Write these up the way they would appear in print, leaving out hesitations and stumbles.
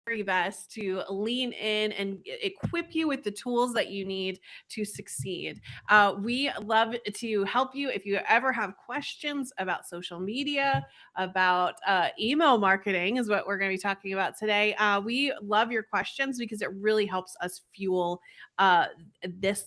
very best to lean in and equip you with the tools that you need to succeed. We love to help you if you ever have questions about social media, about email marketing, is what we're going to be talking about today. We love your questions because it really helps us fuel uh,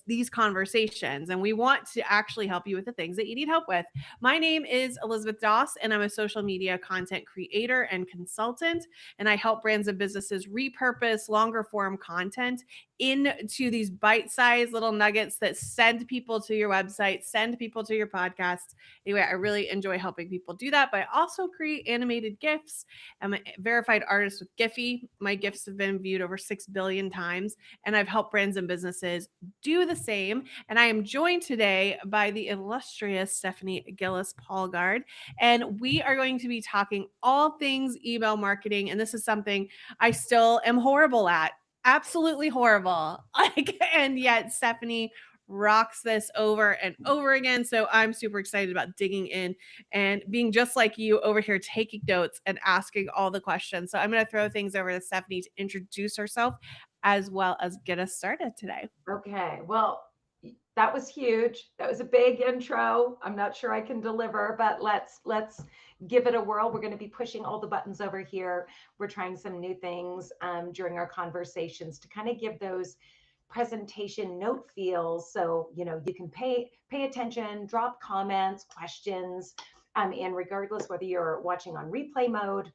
these conversations, and we want to actually help you with the things that you need help with. My name is Elizabeth Doss, and I'm a social media content creator and consultant, and I help brands and businesses repurpose longer form content into these bite-sized little nuggets that send people to your website, send people to your podcast. Anyway, I really enjoy helping people do that, but I also create animated GIFs. I'm a verified artist with Giphy. My GIFs have been viewed over 6 billion times, and I've helped brands and businesses do the same. And I am joined today by the illustrious Stephanie Gillis-Paulgard, and we are going to be talking all things email marketing. And this is something I still am horrible at. Absolutely horrible. And yet Stephanie rocks this over and over again. So I'm super excited about digging in and being just like you over here, taking notes and asking all the questions. So I'm going to throw things over to Stephanie to introduce herself as well as get us started today. Okay, well, that was huge. That was a big intro. I'm not sure I can deliver, but let's give it a whirl. We're going to be pushing all the buttons over here. We're trying some new things during our conversations to kind of give those presentation note feels, so you can pay attention, drop comments, questions, and regardless whether you're watching on replay mode,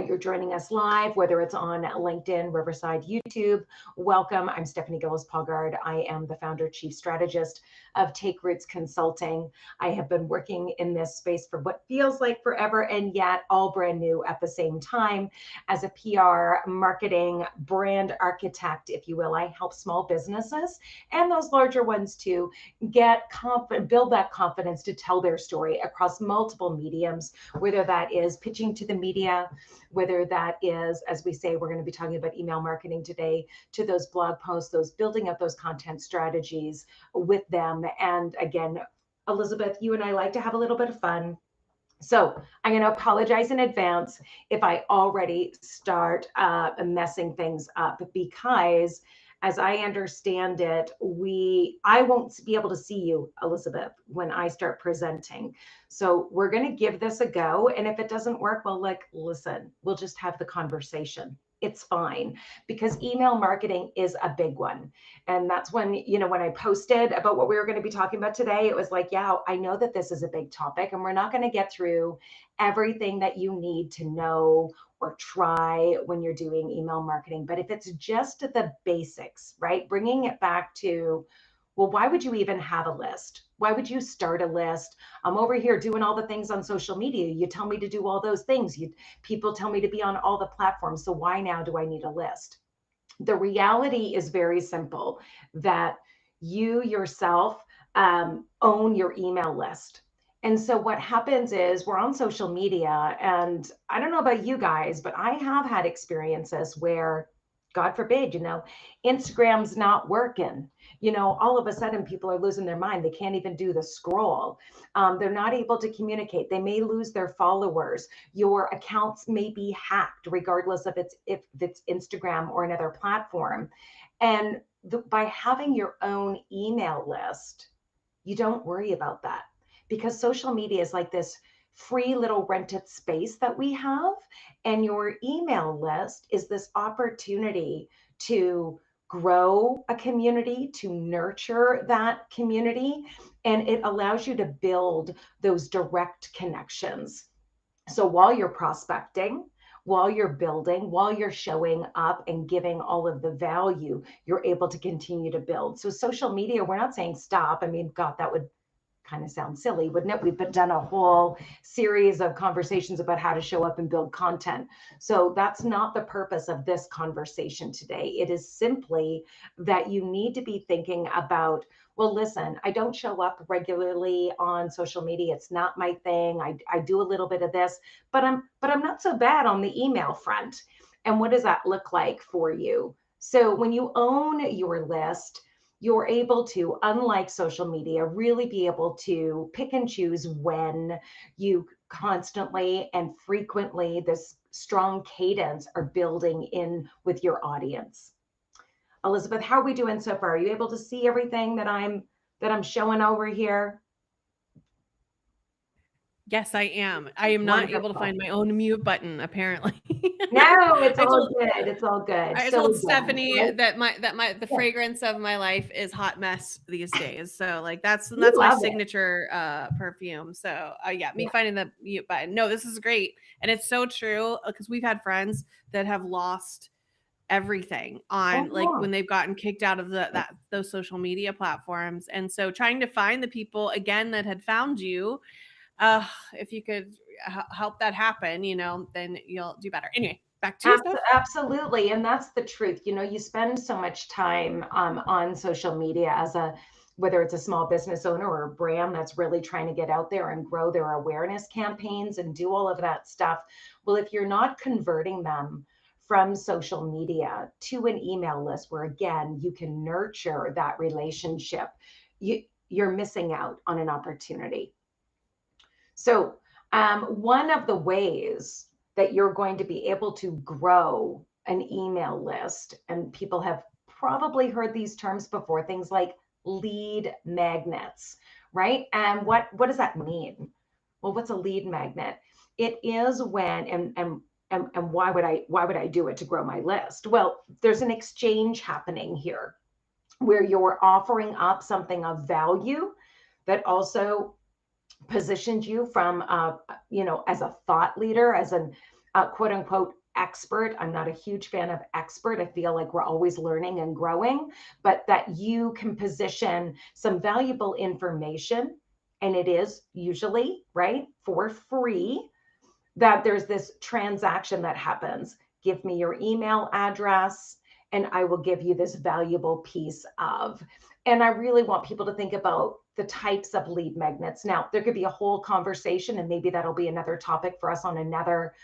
you're joining us live, whether it's on LinkedIn, Riverside, YouTube. Welcome. I'm Stephanie Gillis-Paulgard. I am the founder, chief strategist of Take Roots Consulting. I have been working in this space for what feels like forever, and yet all brand new at the same time. As a PR, marketing, brand architect, if you will, I help small businesses and those larger ones too get confident, build that confidence to tell their story across multiple mediums, whether that is pitching to the media, whether that is, as we say, we're going to be talking about email marketing today, to those blog posts, those building up those content strategies with them. And again, Elizabeth, you and I like to have a little bit of fun. So I'm going to apologize in advance if I already start messing things up, because as I understand it, I won't be able to see you, Elizabeth, when I start presenting. So we're going to give this a go. And if it doesn't work, well, listen, we'll just have the conversation. It's fine, because email marketing is a big one. And that's when I posted about what we were going to be talking about today, it was like, yeah, I know that this is a big topic and we're not going to get through everything that you need to know or try when you're doing email marketing. But if it's just the basics, right? Bringing it back to, well, why would you even have a list? Why would you start a list? I'm over here doing all the things on social media. You tell me to do all those things. People tell me to be on all the platforms. So why now do I need a list? The reality is very simple, that you yourself own your email list. And so what happens is we're on social media, and I don't know about you guys, but I have had experiences where, God forbid, Instagram's not working. All of a sudden people are losing their mind. They can't even do the scroll. They're not able to communicate. They may lose their followers. Your accounts may be hacked, regardless of if it's Instagram or another platform. And by having your own email list, you don't worry about that, because social media is like this free little rented space that we have. And your email list is this opportunity to grow a community, to nurture that community. And it allows you to build those direct connections. So while you're prospecting, while you're building, while you're showing up and giving all of the value, you're able to continue to build. So social media, we're not saying stop. I mean, God, that would kind of sound silly, wouldn't it? We've done a whole series of conversations about how to show up and build content. So that's not the purpose of this conversation today. It is simply that you need to be thinking about, well, listen, I don't show up regularly on social media. It's not my thing. I do a little bit of this, but I'm not so bad on the email front. And what does that look like for you? So when you own your list, you're able to, unlike social media, really be able to pick and choose when you constantly and frequently, this strong cadence are building in with your audience. Elizabeth, how are we doing so far? Are you able to see everything that I'm showing over here? Yes, I am. I am not able to Wonderful. find my own mute button, apparently. No, it's I all told good. It's all good. I So told again, Stephanie right? that the Yeah, fragrance of my life is hot mess these days. So like we that's my love it. signature perfume. So yeah, me Yeah. finding the mute button. No, this is great. And it's so true because we've had friends that have lost everything on like Oh when they've gotten kicked out of yeah. those social media platforms. And so trying to find the people again that had found you, if you could help that happen, then you'll do better. Anyway, back to you, Steph. Absolutely. And that's the truth. You spend so much time on social media as whether it's a small business owner or a brand that's really trying to get out there and grow their awareness campaigns and do all of that stuff. Well, if you're not converting them from social media to an email list where, again, you can nurture that relationship, you're missing out on an opportunity. So, one of the ways that you're going to be able to grow an email list, and people have probably heard these terms before, things like lead magnets, right? And what does that mean? Well, what's a lead magnet? It is when and why would I do it to grow my list? Well, there's an exchange happening here where you're offering up something of value that also positioned you from as a thought leader, as an quote unquote expert. I'm not a huge fan of expert. I feel like we're always learning and growing, but that you can position some valuable information, and it is usually right for free, that there's this transaction that happens. Give me your email address and I will give you this valuable piece of. And I really want people to think about the types of lead magnets. Now, there could be a whole conversation, and maybe that'll be another topic for us on another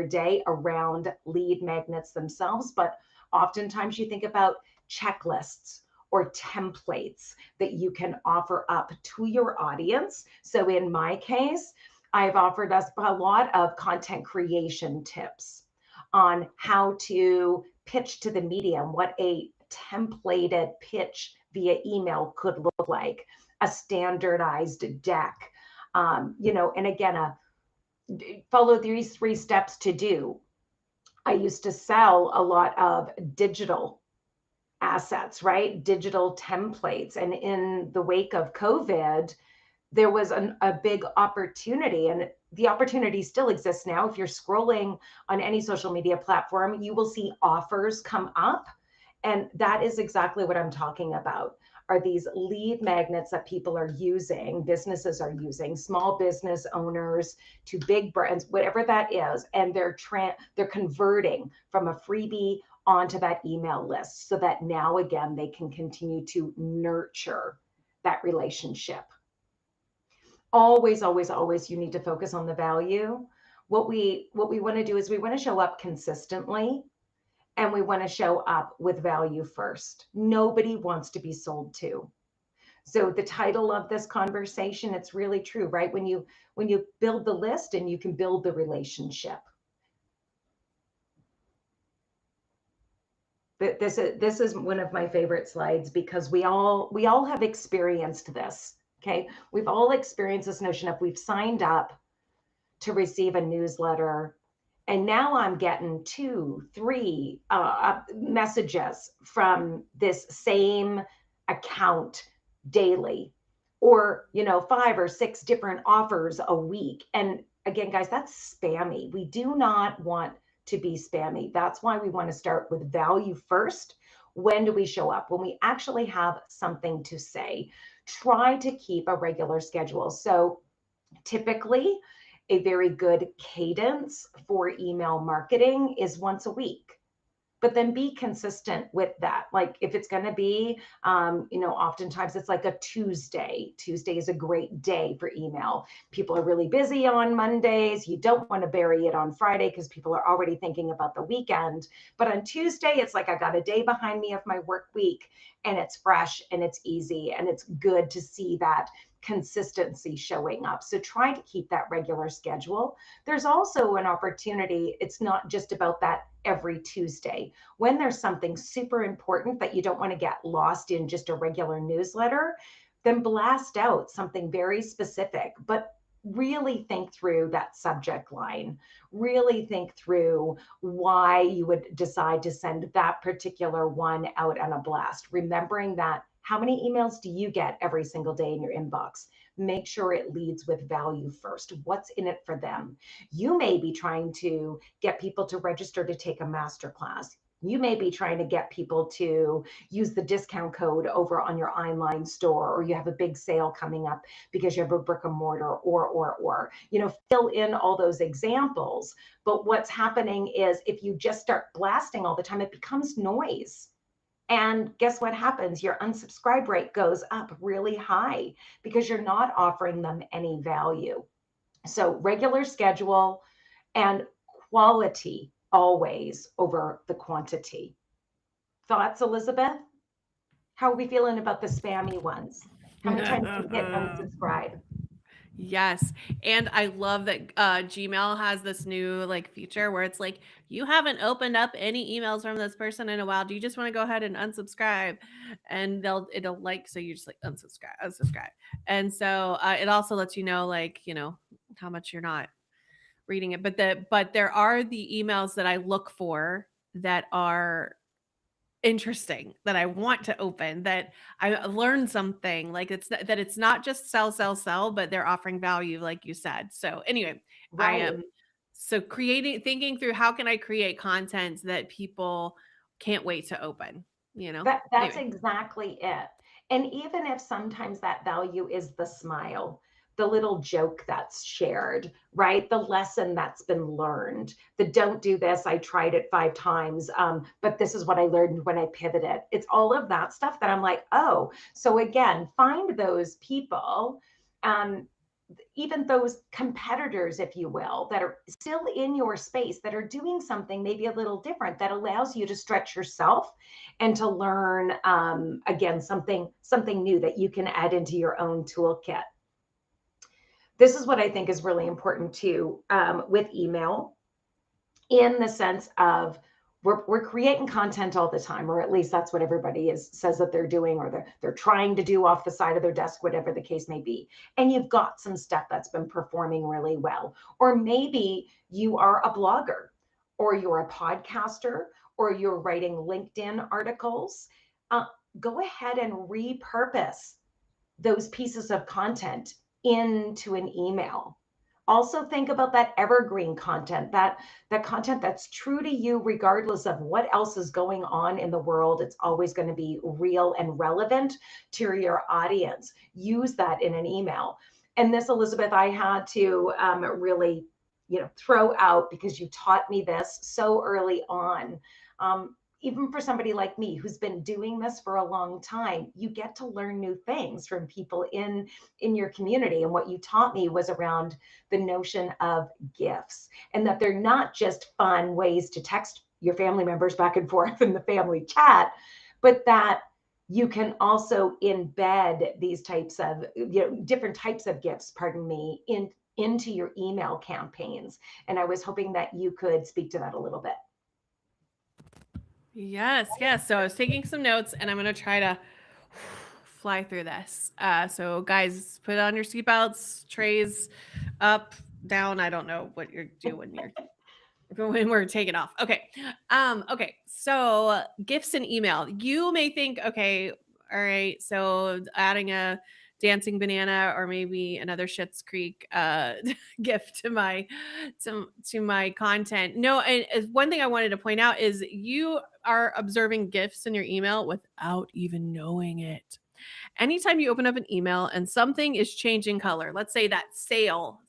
day around lead magnets themselves. But oftentimes you think about checklists or templates that you can offer up to your audience. So in my case, I've offered us a lot of content creation tips on how to pitch to the media and what a templated pitch via email could look like, a standardized deck, and again, follow these 3 steps to do. I used to sell a lot of digital assets, right? Digital templates. And in the wake of COVID, there was a big opportunity, and the opportunity still exists now. If you're scrolling on any social media platform, you will see offers come up, and that is exactly what I'm talking about, are these lead magnets that people are using, businesses are using, small business owners to big brands, whatever that is, and they're converting from a freebie onto that email list, so that now again they can continue to nurture that relationship. Always you need to focus on the value. What we want to do is we want to show up consistently, and we want to show up with value first. Nobody wants to be sold to. So the title of this conversation, it's really true, right? When you build the list, and you can build the relationship. This is one of my favorite slides, because we all have experienced this. Okay, we've all experienced this notion of, we've signed up to receive a newsletter, and now I'm getting 2 3 messages from this same account daily, or 5 or 6 different offers a week. And again, guys, that's spammy. We do not want to be spammy. That's why we want to start with value first. When do we show up? When we actually have something to say. Try to keep a regular schedule. So typically, a very good cadence for email marketing is once a week, but then be consistent with that. Like if it's going to be, oftentimes it's like a Tuesday. Tuesday is a great day for email. People are really busy on Mondays. You don't want to bury it on Friday because people are already thinking about the weekend. But on Tuesday, it's like I got a day behind me of my work week, and it's fresh and it's easy, and it's good to see that consistency showing up. So try to keep that regular schedule. There's also an opportunity. It's not just about that every Tuesday. When there's something super important that you don't want to get lost in just a regular newsletter, then blast out something very specific, but really think through that subject line. Really think through why you would decide to send that particular one out on a blast. Remembering that, how many emails do you get every single day in your inbox? Make sure it leads with value first. What's in it for them? You may be trying to get people to register to take a masterclass. You may be trying to get people to use the discount code over on your online store, or you have a big sale coming up because you have a brick and mortar, fill in all those examples. But what's happening is if you just start blasting all the time, it becomes noise. And guess what happens? Your unsubscribe rate goes up really high because you're not offering them any value. So regular schedule and quality always over the quantity. Thoughts, Elizabeth? How are we feeling about the spammy ones? How many times do you hit unsubscribe? Yes. And I love that Gmail has this new like feature where it's like, you haven't opened up any emails from this person in a while. Do you just want to go ahead and unsubscribe? And it'll like, so you just like unsubscribe. And so it also lets you know, like, how much you're not reading it. But there are the emails that I look for that are interesting, that I want to open, that I learned something, like it's not just sell, but they're offering value, like you said. So anyway, I Right. am so thinking through how can I create content that people can't wait to open, That's Anyway. exactly it. And even if sometimes that value is the smile, the little joke that's shared, right? The lesson that's been learned, the don't do this, I tried it 5 times, but this is what I learned when I pivoted. It's all of that stuff that I'm like, oh, so again, find those people, um, even those competitors, if you will, that are still in your space, that are doing something maybe a little different, that allows you to stretch yourself and to learn, again, something new that you can add into your own toolkit. This is what I think is really important too, with email, in the sense of we're creating content all the time, or at least that's what everybody says that they're doing, or they're trying to do off the side of their desk, whatever the case may be. And you've got some stuff that's been performing really well. Or maybe you are a blogger, or you're a podcaster, or you're writing LinkedIn articles. Uh, Go ahead and repurpose those pieces of content into an email. Also think about that evergreen content, that content that's true to you regardless of what else is going on in the world. It's always going to be real and relevant to your audience. Use that in an email. And this, Elizabeth, I had to really throw out, because you taught me this so early on. Even for somebody like me who's been doing this for a long time, you get to learn new things from people in your community. And what you taught me was around the notion of gifts, and that they're not just fun ways to text your family members back and forth in the family chat, but that you can also embed these types of, different types of gifts, pardon me, into your email campaigns. And I was hoping that you could speak to that a little bit. Yes. So I was taking some notes, and I'm going to try to fly through this. So guys, put on your seatbelts, trays up, down. I don't know what you're doing. When we're taking off. Okay. Okay. So gifts and email. You may think, okay, all right. So adding a dancing banana or maybe another Schitt's Creek gift to my content. No, and one thing I wanted to point out is you are observing gifts in your email without even knowing it. Anytime you open up an email and something is changing color, let's say that sale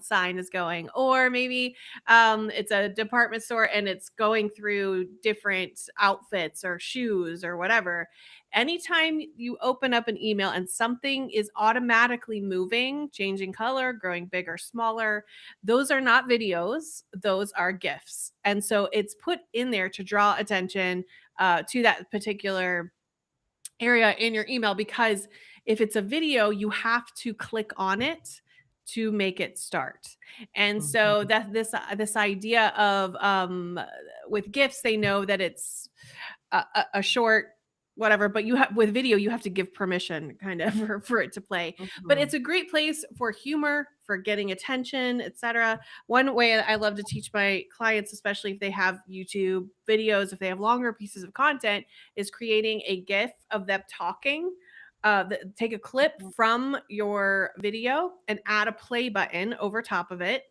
sign is going, or maybe it's a department store and it's going through different outfits or shoes or whatever. Anytime you open up an email and something is automatically moving, changing color, growing bigger, smaller, those are not videos, those are gifts. And so it's put in there to draw attention to that particular area in your email, because If it's a video, you have to click on it to make it start. And so Mhm. that this idea of with gifts, they know that it's a short whatever, but you have with video you have to give permission kind of for it to play. But it's Mhm. a great place for humor, for getting attention, etc. One way I love to teach my clients, especially if they have YouTube videos, if they have longer pieces of content, is creating a gif of them talking. Take a clip Mhm. from your video and add a play button over top of it.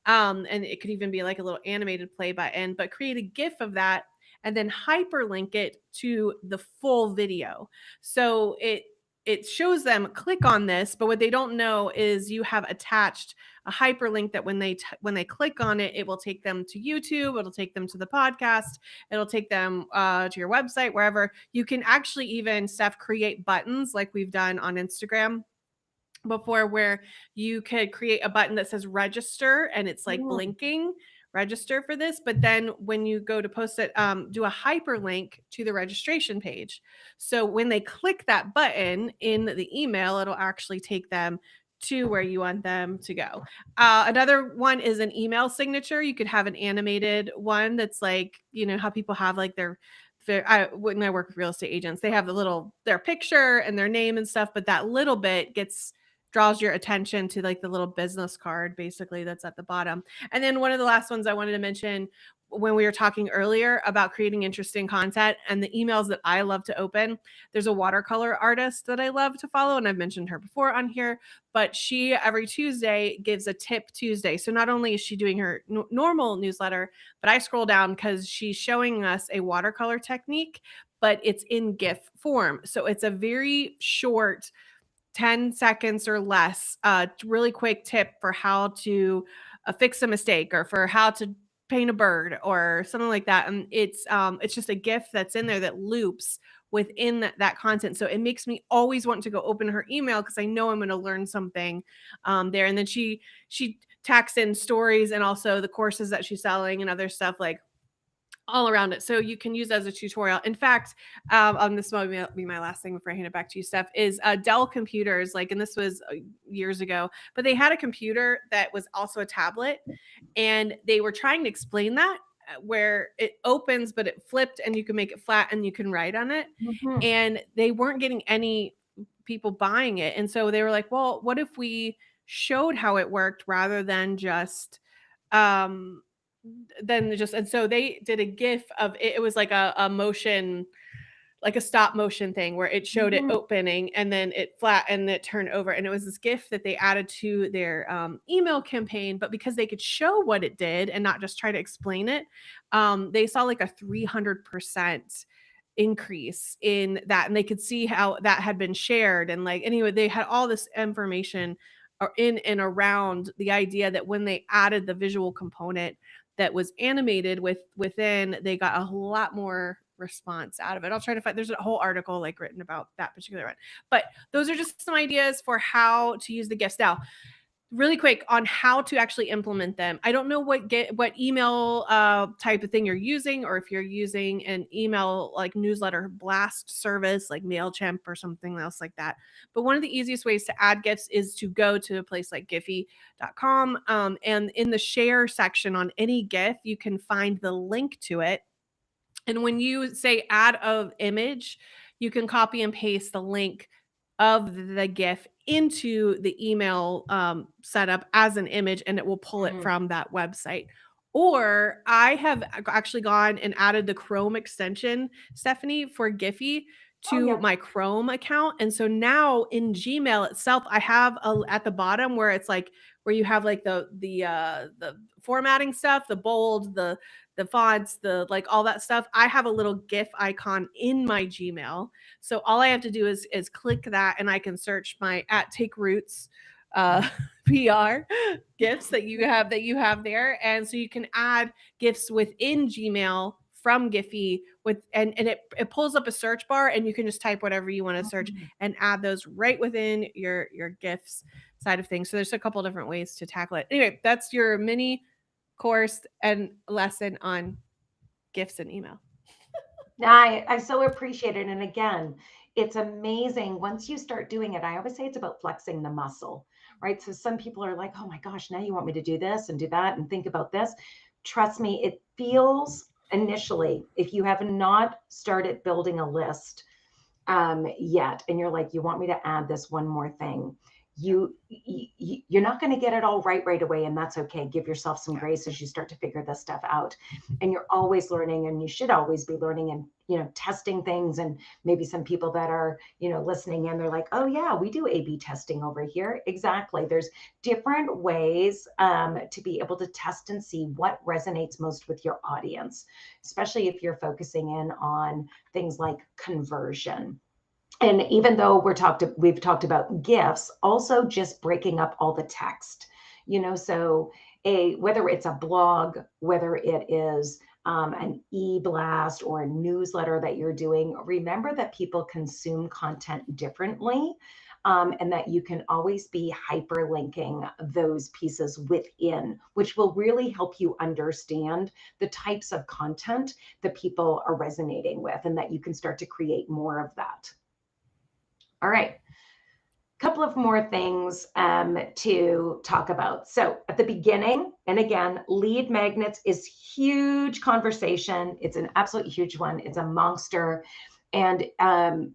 And it could even be like a little animated play button, but create a gif of that and then hyperlink it to the full video. So it shows them click on this, but what they don't know is you have attached a hyperlink that when they click on it, it will take them to YouTube, it'll take them to the podcast, it'll take them to your website, wherever. You can actually even, Steph, create buttons like we've done on Instagram before, where you could create a button that says register and it's like Mm. blinking, register for this, but then when you go to post it, do a hyperlink to the registration page, so when they click that button in the email, it'll actually take them to where you want them to go. Another one is an email signature. You could have an animated one that's like, you know how people have like when I work with real estate agents, they have the little their picture and their name and stuff, but that little bit gets draws your attention to like the little business card basically that's at the bottom. And then one of the last ones I wanted to mention, when we were talking earlier about creating interesting content and the emails that I love to open, there's a watercolor artist that I love to follow, and I've mentioned her before on here, but she every Tuesday gives a tip Tuesday. So not only is she doing her normal newsletter, but I scroll down because she's showing us a watercolor technique, but it's in GIF form. So it's a very short 10 seconds or less, really quick tip for how to fix a mistake or for how to paint a bird or something like that. And it's just a GIF that's in there that loops within that content. So it makes me always want to go open her email because I know I'm going to learn something there. And then she tacks in stories and also the courses that she's selling and other stuff like all around it. So you can use it as a tutorial. In fact, on this will be my last thing before I hand it back to you, Steph, is Dell computers. Like, and this was years ago, but they had a computer that was also a tablet, and they were trying to explain that where it opens, but it flipped, and you can make it flat, and you can write on it. Mhm. And they weren't getting any people buying it, and so they were like, "Well, what if we showed how it worked rather than just um and so they did a gif of it. It was like a motion, like a stop motion thing where it showed it Mhm. opening and then it flat and it turned over, and it was this gif that they added to their email campaign. But because they could show what it did and not just try to explain it, they saw like a 300% increase in that, and they could see how that had been shared. And like, anyway, they had all this information in and around the idea that when they added the visual component that was animated within, they got a lot more response out of it. I'll try to find, there's a whole article like written about that particular one. But those are just some ideas for how to use the gifts. Now, really quick on how to actually implement them. I don't know what email type of thing you're using, or if you're using an email like newsletter blast service like MailChimp or something else like that. But one of the easiest ways to add gifts is to go to a place like Giphy.com, and in the share section on any GIF, you can find the link to it. And when you say add of image, you can copy and paste the link of the GIF into the email setup as an image, and it will pull it Mhm. from that website. Or I have actually gone and added the Chrome extension, Stephanie, for Giphy Oh to yeah. my Chrome account. And so now in Gmail itself, I have at the bottom where it's like where you have like the formatting stuff, the bold, the fonts, the like all that stuff. I have a little GIF icon in my Gmail. So all I have to do is click that, and I can search my at Take Roots PR gifts that you have there. And so you can add gifts within Gmail from Giphy and it pulls up a search bar, and you can just type whatever you want to search Mhm. and add those right within your gifts side of things. So there's a couple different ways to tackle it. Anyway, that's your mini course and lesson on gifts and email. I so appreciate it. And again, It's amazing once you start doing it. I always say it's about flexing the muscle, right? So some people are like, oh my gosh, now you want me to do this and do that and think about this. Trust me, it feels initially, if you have not started building a list yet, and you're like, you want me to add this one more thing, Yeah. you're not going to get it all right away, and that's okay. Give yourself some Yeah. grace as you start to figure this stuff out. And you're always learning, and you should always be learning and testing things. And maybe some people that are listening in, they're like, oh yeah, we do A/B testing over here. Exactly. There's different ways to be able to test and see what resonates most with your audience, especially if you're focusing in on things like conversion. And even though we've talked about gifts, also just breaking up all the text, so whether it's a blog, whether it is an e-blast or a newsletter that you're doing, remember that people consume content differently. And that you can always be hyperlinking those pieces within, which will really help you understand the types of content that people are resonating with, and that you can start to create more of that. All right. Couple of more things to talk about. So at the beginning, and again, lead magnets is huge conversation. It's an absolute huge one. It's a monster. And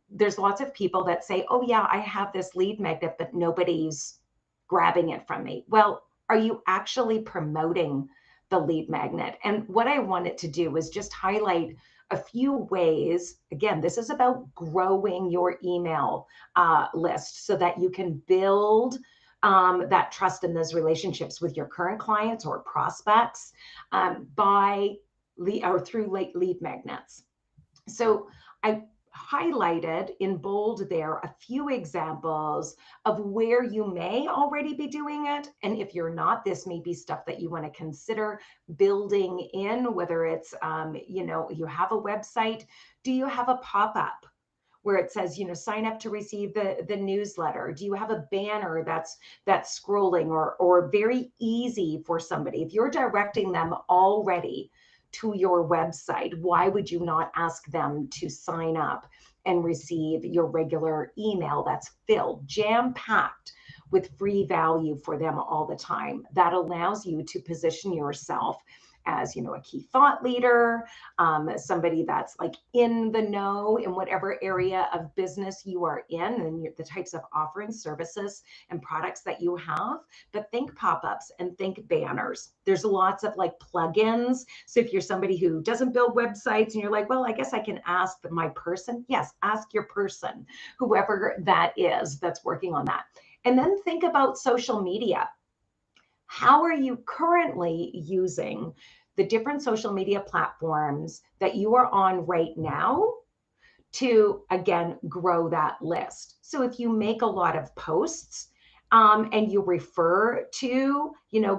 there's lots of people that say, oh yeah, I have this lead magnet, but nobody's grabbing it from me. Well, are you actually promoting the lead magnet? And what I wanted to do was just highlight a few ways. Again, this is about growing your email list so that you can build that trust in those relationships with your current clients or prospects by lead or through lead magnets. So I highlighted in bold there a few examples of where you may already be doing it. And if you're not, this may be stuff that you want to consider building in, whether it's, you have a website. Do you have a pop-up where it says, sign up to receive the newsletter? Do you have a banner that's scrolling or very easy for somebody? If you're directing them already to your website, why would you not ask them to sign up and receive your regular email that's filled, jam packed with free value for them all the time? That allows you to position yourself as a key thought leader, somebody that's like in the know in whatever area of business you are in, and the types of offerings, services, and products that you have. But think pop-ups and think banners. There's lots of like plugins. So if you're somebody who doesn't build websites and you're like, well, I guess I can ask my person. Yes, ask your person, whoever that is that's working on that. And then think about social media. How are you currently using the different social media platforms that you are on right now to, again, grow that list? So if you make a lot of posts, and you refer to,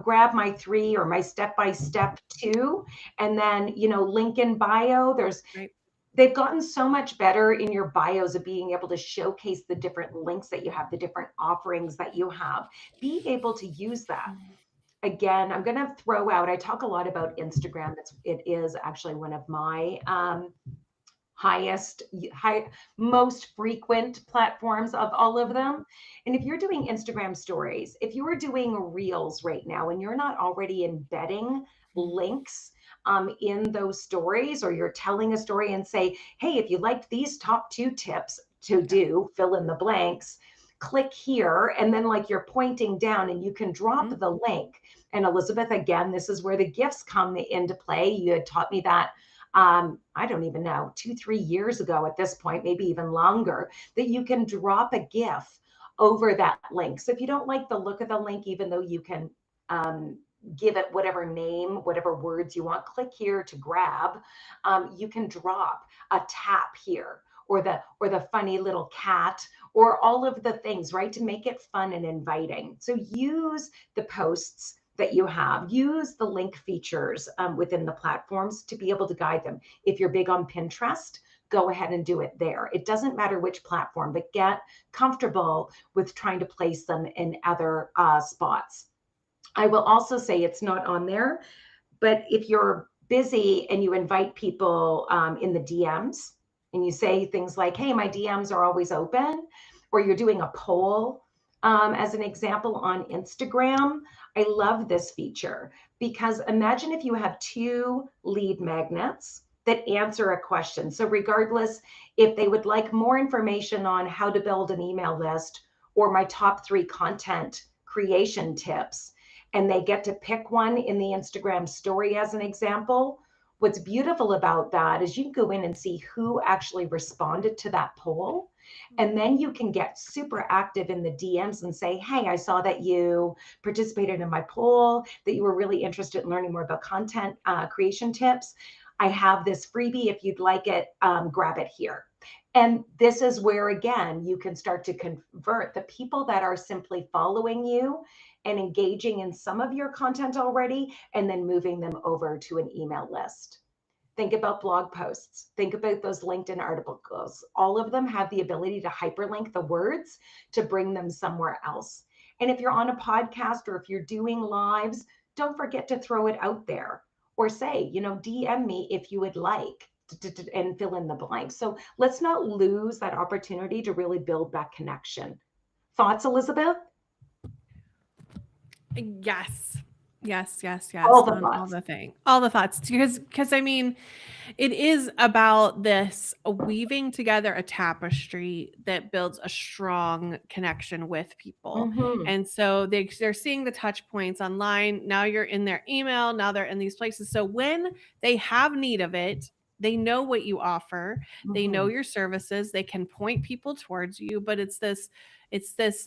grab my 3 or my step-by-step 2, and then, link in bio, Right. they've gotten so much better in your bios of being able to showcase the different links that you have, the different offerings that you have. Be able to use that. Again, I'm going to throw out, I talk a lot about Instagram. It is actually one of my most frequent platforms of all of them. And if you're doing Instagram stories, if you are doing reels right now and you're not already embedding links in those stories, or you're telling a story and say, hey, if you liked these top 2 tips to Yeah. do, fill in the blanks, click here. And then like you're pointing down and you can drop Mhm. the link. And Elizabeth, again, this is where the gifts come into play. You had taught me that I don't even know, 2, 3 years ago at this point, maybe even longer, that you can drop a GIF over that link. So if you don't like the look of the link, even though you can give it whatever name, whatever words you want, click here to grab, you can drop a tap here, or the funny little cat, or all of the things, right, to make it fun and inviting. So use the posts that you have, use the link features within the platforms to be able to guide them. If you're big on Pinterest, go ahead and do it there. It doesn't matter which platform, but get comfortable with trying to place them in other spots. I will also say, it's not on there, but if you're busy and you invite people in the DMs, and you say things like, hey, my DMs are always open, or you're doing a poll, as an example on Instagram. I love this feature because imagine if you have two lead magnets that answer a question. So, regardless if they would like more information on how to build an email list or my top 3 content creation tips, and they get to pick one in the Instagram story as an example. What's beautiful about that is you can go in and see who actually responded to that poll. And then you can get super active in the DMs and say, hey, I saw that you participated in my poll, that you were really interested in learning more about content creation tips. I have this freebie. If you'd like it, grab it here. And this is where, again, you can start to convert the people that are simply following you and engaging in some of your content already, and then moving them over to an email list. Think about blog posts. Think about those LinkedIn articles. All of them have the ability to hyperlink the words to bring them somewhere else. And if you're on a podcast or if you're doing lives, don't forget to throw it out there or say, DM me if you would like and fill in the blank. So let's not lose that opportunity to really build that connection. Thoughts, Elizabeth? Yes. Yes, yes, All yes, the on all thoughts. the thing, all the thoughts, because I mean, it is about this weaving together a tapestry that builds a strong connection with people. Mm-hmm. And so they're seeing the touch points online. Now you're in their email, now they're in these places. So when they have need of it, they know what you offer, they know Mm-hmm. your services, they can point people towards you, but it's this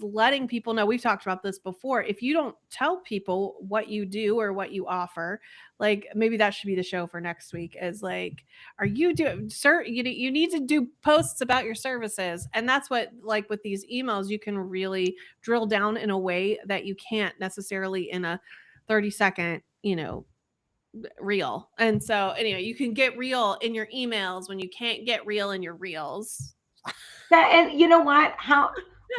letting people know. We've talked about this before. If you don't tell people what you do or what you offer, like maybe that should be the show for next week, is like, are you doing, sir, you need to do posts about your services. And that's what, like with these emails, you can really drill down in a way that you can't necessarily in a 30-second reel. And so anyway, you can get real in your emails when you can't get real in your reels. That, and you know what? How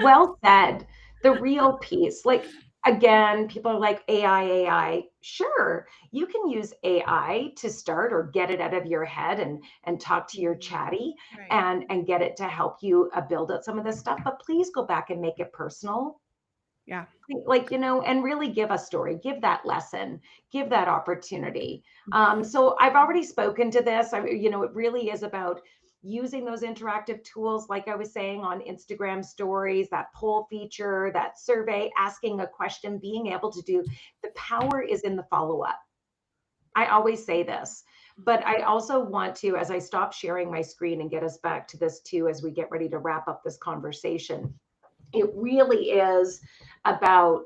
well said. The real piece. Like, again, people are like AI, AI. Sure, you can use AI to start or get it out of your head and talk to your Mhm. chatty Right. and get it to help you build out some of this stuff. But please go back and make it personal. Yeah. Like, and really give a story, give that lesson, give that opportunity. So I've already spoken to this. It really is about using those interactive tools, like I was saying, on Instagram stories, that poll feature, that survey, asking a question, being able to do. The power is in the follow up. I always say this, but I also want to, as I stop sharing my screen and get us back to this too, as we get ready to wrap up this conversation, it really is about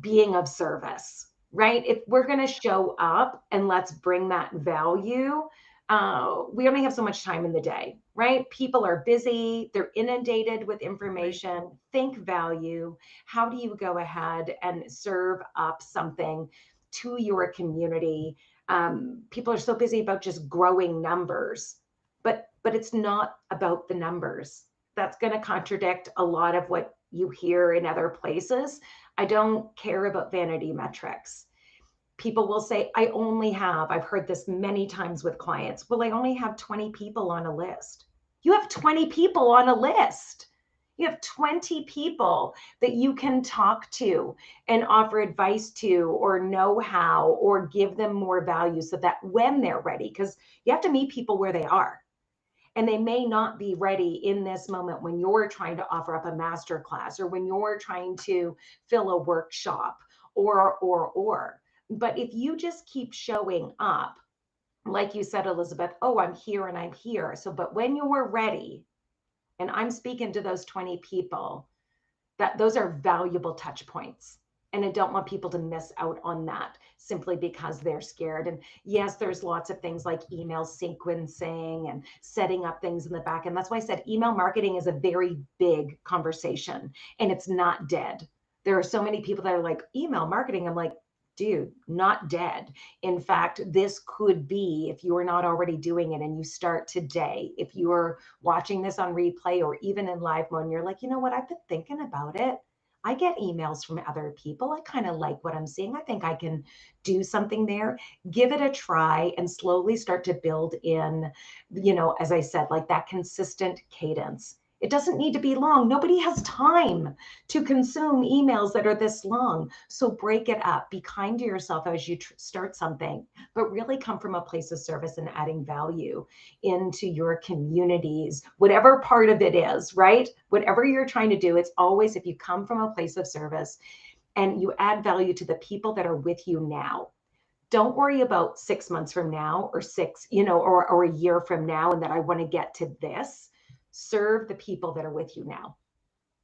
being of service, right? If we're going to show up and let's bring that value, we only have so much time in the day, right? People are busy, they're inundated with Right. information. Think value. How do you go ahead and serve up something to your community? People are so busy about just growing numbers, but it's not about the numbers. That's going to contradict a lot of what you hear in other places. I don't care about vanity metrics. People will say, I've heard this many times with clients, well, I only have 20 people on a list. You have 20 people on a list. You have 20 people that you can talk to and offer advice to, or know how, or give them more value so that when they're ready, because you have to meet people where they are. And they may not be ready in this moment when you're trying to offer up a master class or when you're trying to fill a workshop or. But if you just keep showing up, like you said, Elizabeth, oh, I'm here and I'm here. So, but when you're ready, and I'm speaking to those 20 people, that those are valuable touch points. And I don't want people to miss out on that simply because they're scared. And yes, there's lots of things like email sequencing and setting up things in the back. And that's why I said email marketing is a very big conversation and it's not dead. There are so many people that are like, email marketing. I'm like, dude, not dead. In fact, this could be, if you are not already doing it and you start today, if you are watching this on replay or even in live mode, and you're like, you know what, I've been thinking about it. I get emails from other people. I kind of like what I'm seeing. I think I can do something there. Give it a try and slowly start to build in, as I said, like that consistent cadence. It doesn't need to be long. Nobody has time to consume emails that are this long. So break it up. Be kind to yourself as you start something, but really come from a place of service and adding value into your communities, whatever part of it is, right? Whatever you're trying to do, it's always if you come from a place of service and you add value to the people that are with you now. Don't worry about 6 months from now or or a year from now and that I want to get to this. Serve the people that are with you now.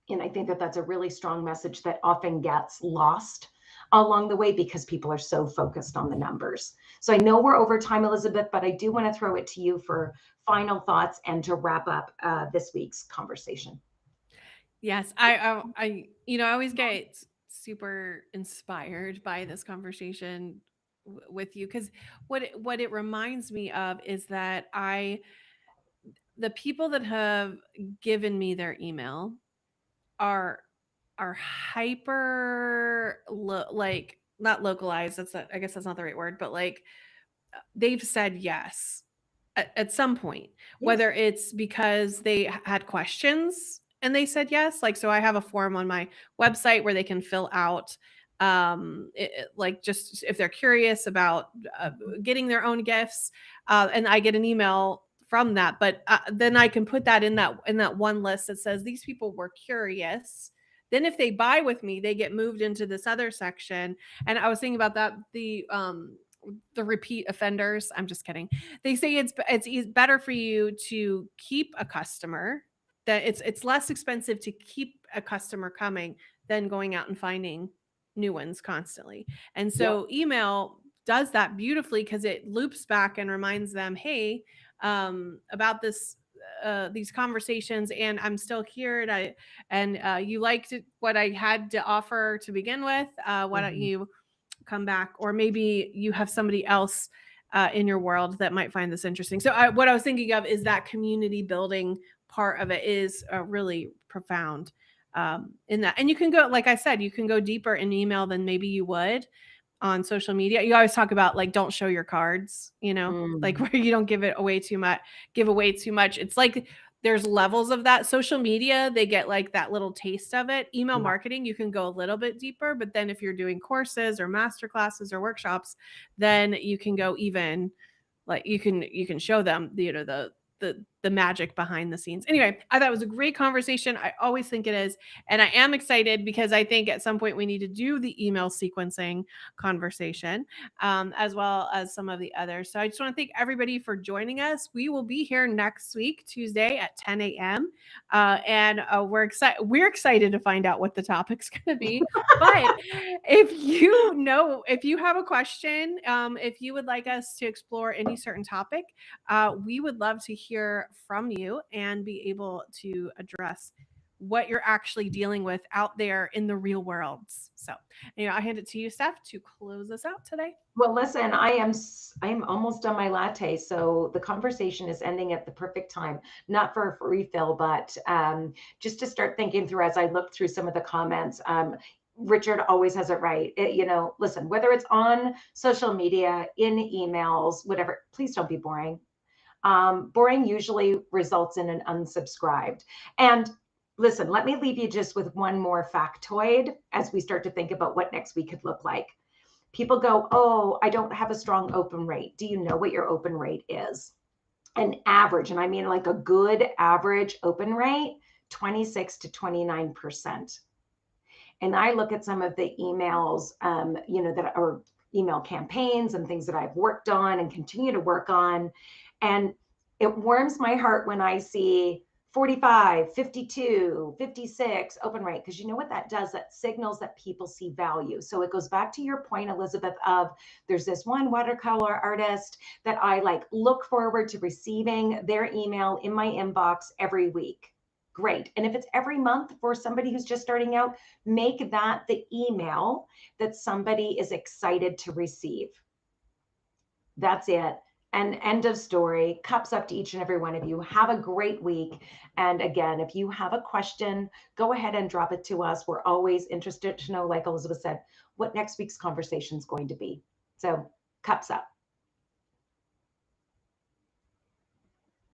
And I think that that's a really strong message that often gets lost along the way because people are so focused on the numbers. So I know we're over time, Elizabeth, but I do want to throw it to you for final thoughts and to wrap up this week's conversation. Yes, I always get super inspired by this conversation with you because what it reminds me of is that I the people that have given me their email are like not localized. I guess that's not the right word, but like they've said yes at some point, Yes. whether it's because they had questions and they said yes. Like, so I have a form on my website where they can fill out, like just if they're curious about getting their own gifts, and I get an email from that. But then I can put that in that one list that says these people were curious. Then if they buy with me, they get moved into this other section. And I was thinking about that the repeat offenders. I'm just kidding. They say it's better for you to keep a customer, that it's less expensive to keep a customer coming than going out and finding new ones constantly. And Yep. so email does that beautifully because it loops back and reminds them, hey, about these conversations, and I'm still here, and you liked what I had to offer to begin with. Why don't Mhm. you come back? Or maybe you have somebody else in your world that might find this interesting. So what I was thinking of is that community building part of it is really profound, in that. And you can go, like I said, you can go deeper in email than maybe you would on social media. You always talk about like don't show your cards, like Mm. where you don't give away too much. It's like there's levels of that. Social media, they get like that little taste of it. Email Yeah. marketing, you can go a little bit deeper, but then if you're doing courses or master classes or workshops, then you can go even, like you can show them the magic behind the scenes. Anyway, I thought it was a great conversation. I always think it is, and I am excited because I think at some point we need to do the email sequencing conversation, as well as some of the others. So I just want to thank everybody for joining us. We will be here next week, Tuesday at 10 a.m. And we're excited to find out what the topic's going to be. But if you have a question, if you would like us to explore any certain topic, we would love to hear from you and be able to address what you're actually dealing with out there in the real worlds. So, I hand it to you, Steph, to close us out today. Well, listen, I'm almost done my latte, so the conversation is ending at the perfect time. Not for a refill, but just to start thinking through as I look through some of the comments. Richard always has it right. Listen, whether it's on social media, in emails, whatever, please don't be boring. Boring usually results in an unsubscribed. And listen, let me leave you just with one more factoid as we start to think about what next week could look like. People go, oh, I don't have a strong open rate. Do you know what your open rate is? An average, and I mean like a good average open rate, 26 to 29%. And I look at some of the emails, that are email campaigns and things that I've worked on and continue to work on. And it warms my heart when I see 45, 52, 56 open rate, because you know what that does? That signals that people see value. So it goes back to your point, Elizabeth, of there's this one watercolor artist that I like look forward to receiving their email in my inbox every week. Great. And if it's every month for somebody who's just starting out, make that the email that somebody is excited to receive. That's it. And end of story. Cups up to each and every one of you. Have a great week. And again, if you have a question, go ahead and drop it to us. We're always interested to know, like Elizabeth said, what next week's conversation is going to be. So, cups up.